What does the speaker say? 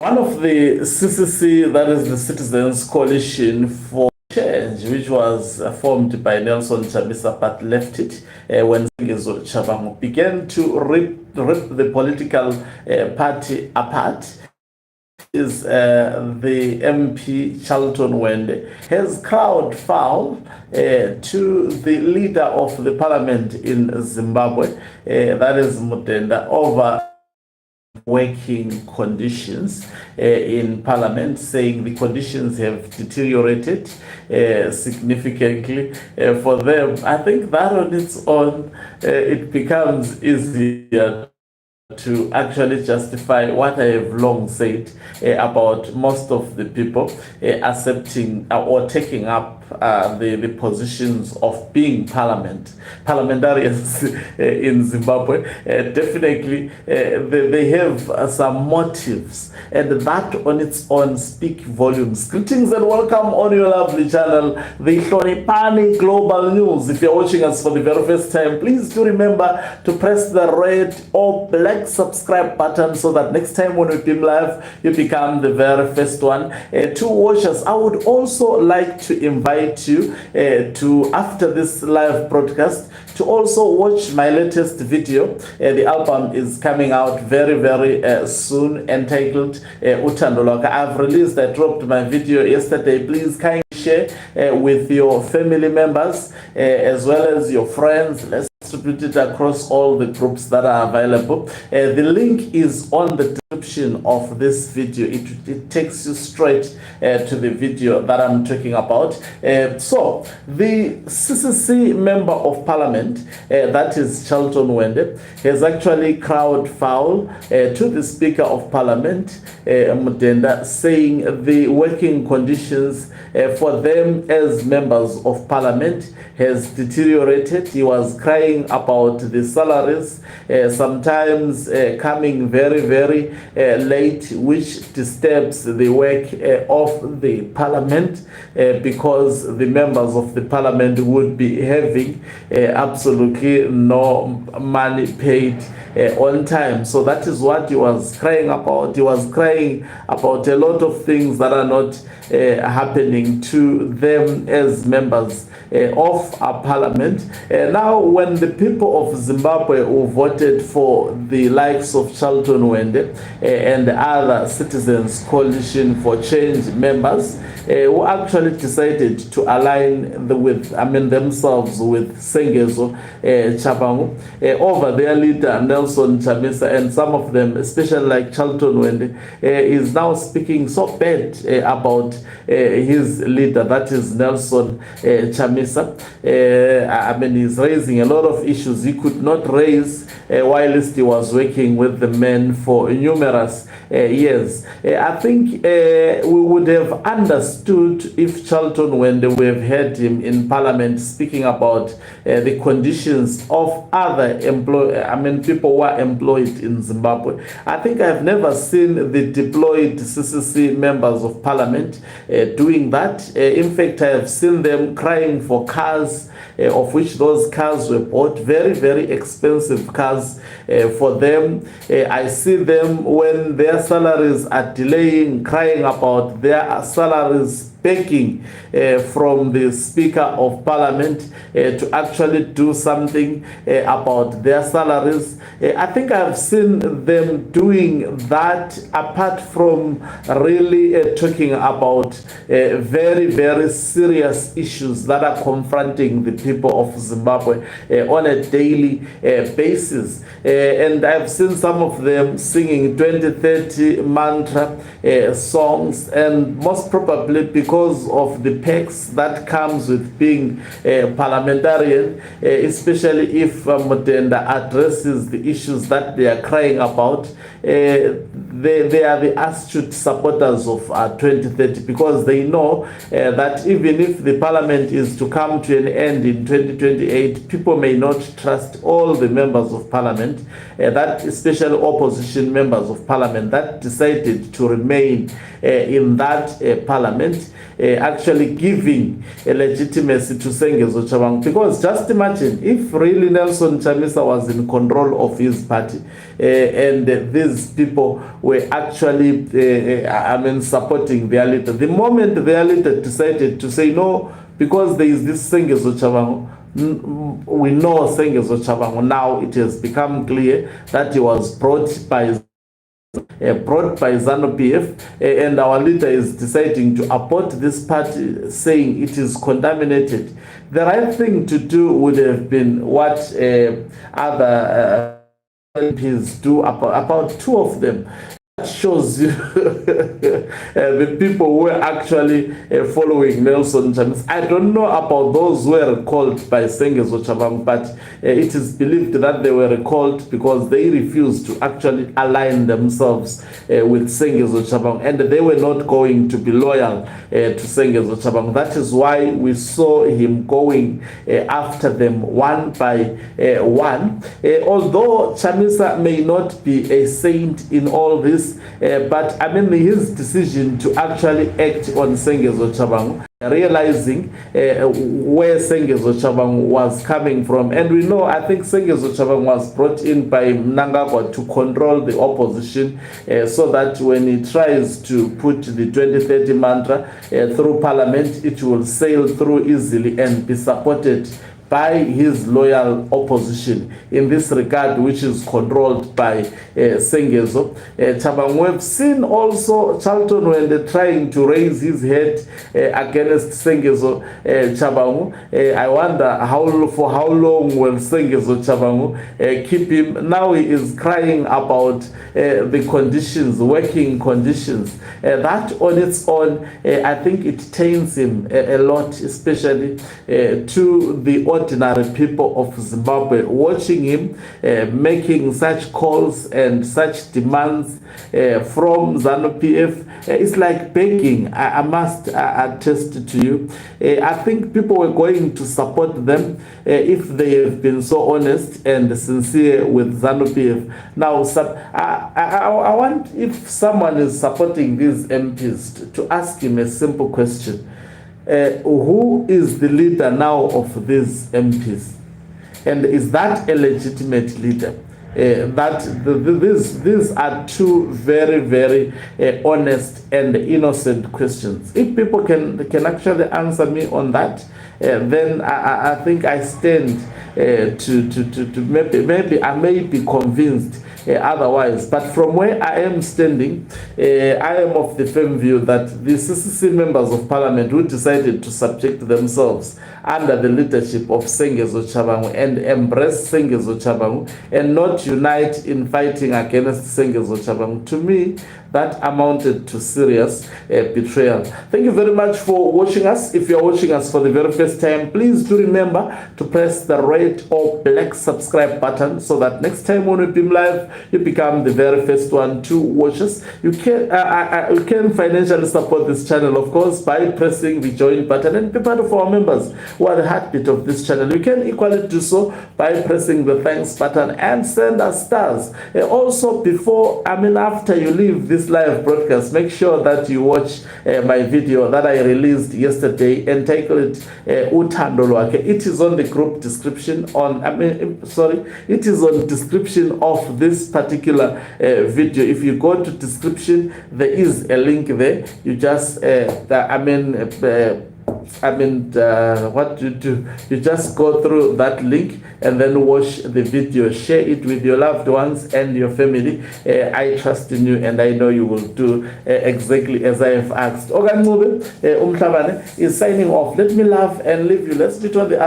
One of the CCC, that is the Citizens Coalition for Change, which was formed by Nelson Chamisa but left it when Sengezo Tshabangu began to rip the political party apart, is the MP Charlton Hwende has crowd foul to the leader of the parliament in Zimbabwe, that is Mutenda, over working conditions in parliament, saying the conditions have deteriorated significantly for them. I think that on its own, it becomes easier to actually justify what I have long said about most of the people accepting or taking up the positions of being parliamentarians in Zimbabwe. Definitely, they have some motives, and that on its own speak volumes. Greetings and welcome on your lovely channel, the Hlonipani Global News. If you're watching us for the very first time, please do remember to press the red or black subscribe button so that next time when we beam live, you become the very first one to watch us. I would also like to invite you to, after this live broadcast, to also watch my latest video. The album is coming out very, very soon, entitled Uthando Lwakho. I dropped my video yesterday. Please kindly share with your family members as well as your friends. Let's distribute it across all the groups that are available. The link is on the description of this video. It takes you straight to the video that I'm talking about. So the CCC member of parliament, that is Charlton Hwende, has actually crowd foul to the speaker of parliament, Mutenda, saying the working conditions for them as members of parliament has deteriorated. He was crying about the salaries, sometimes coming very, very late, which disturbs the work of the parliament, because the members of the parliament would be having absolutely no money paid on time. So that is what he was crying about. He was crying about a lot of things that are not happening to them as members of our parliament. Now, when the people of Zimbabwe who voted for the likes of Charlton Hwende and other Citizens Coalition for Change members, who actually decided to align themselves with Sengezo Tshabangu over their leader Nelson Chamisa, and some of them, especially like Charlton Hwende, is now speaking so bad about his leader, that is Nelson Chamisa. He's raising a lot of issues he could not raise whilst he was working with the men for numerous years. I think we would have understood if Charlton Hwende, we have heard him in parliament speaking about the conditions of other people who are employed in Zimbabwe. I think I've never seen the deployed CCC members of parliament doing that. In fact, I have seen them crying for cars, of which those cars were bought, very, very expensive cars for them. I see them when their salaries are delaying, crying about their salaries, begging from the Speaker of Parliament to actually do something about their salaries. I think I've seen them doing that, apart from really talking about very, very serious issues that are confronting the people of Zimbabwe on a daily basis. And I've seen some of them singing 2030 mantra songs, and most probably because of the perks that comes with being a parliamentarian, especially if Mutenda addresses the issues that they are crying about. They are the astute supporters of 2030, because they know that even if the parliament is to come to an end in 2028, people may not trust all the members of parliament, that especially opposition members of parliament that decided to remain in that parliament. actually giving a legitimacy to Sengezo Chabang. Because just imagine if really Nelson Chamisa was in control of his party and these people were actually supporting their leader. The moment their leader decided to say no, because there is this Sengezo Chabang, we know Sengezo Chabang now, it has become clear that he was brought by ZANU-PF, and our leader is deciding to abort this party, saying it is contaminated. The right thing to do would have been what other MPs do, about two of them. That shows you the people who were actually following Nelson Chamisa. I don't know about those who were recalled by Sengezo Chabang, but it is believed that they were recalled because they refused to actually align themselves with Sengezo Chabang, and they were not going to be loyal to Sengezo Chabang. That is why we saw him going after them one by one. Although Chamisa may not be a saint in all this, but I mean his decision to actually act on Sengezo Chabang, realizing where Sengezo Chabang was coming from. And we know, I think Sengezo Chabang was brought in by Mnangagwa to control the opposition, so that when he tries to put the 2030 mantra through parliament, it will sail through easily and be supported by his loyal opposition in this regard, which is controlled by Sengezo Chabang. We've seen also Charlton Hwende trying to raise his head against Sengezo Chabang. I wonder for how long will Sengezo Chabang keep him. Now he is crying about the conditions, working conditions. That on its own, I think it taints him a lot, especially to the ordinary people of Zimbabwe, watching him making such calls and such demands from ZANU-PF. It's like begging. I must attest to you. I think people were going to support them if they have been so honest and sincere with ZANU-PF. Now, I want, if someone is supporting these MPs, to ask him a simple question. Who is the leader now of these MPs? And is that a legitimate leader? These are two very, very honest and innocent questions. If people can actually answer me on that, then I think I stand to maybe I may be convinced otherwise. But from where I am standing, I am of the firm view that the CCC members of parliament who decided to subject themselves under the leadership of Sengezo Chabang and embrace Sengezo Chabang and not unite in fighting against Sengezo Chabang, to me, that amounted to serious betrayal. Thank you very much for watching us. If you are watching us for the very first time, please do remember to press the red or black subscribe button so that next time when we beam live, you become the very first one to watch us. You can financially support this channel, of course, by pressing the join button and be part of our members who are the heartbeat of this channel. You can equally do so by pressing the thanks button and send us stars. Also, after you leave this live broadcast, make sure that you watch my video that I released yesterday entitled Uthando Lwakhe. It is on the group description it is on description of this particular video. If you go to description, there is a link there. You just what you do, you just go through that link and then watch the video, share it with your loved ones and your family. I trust in you and I know you will do exactly as I have asked. Ogan Mube Umhlabane is signing off. Let me love and leave you. Let's do it on the other.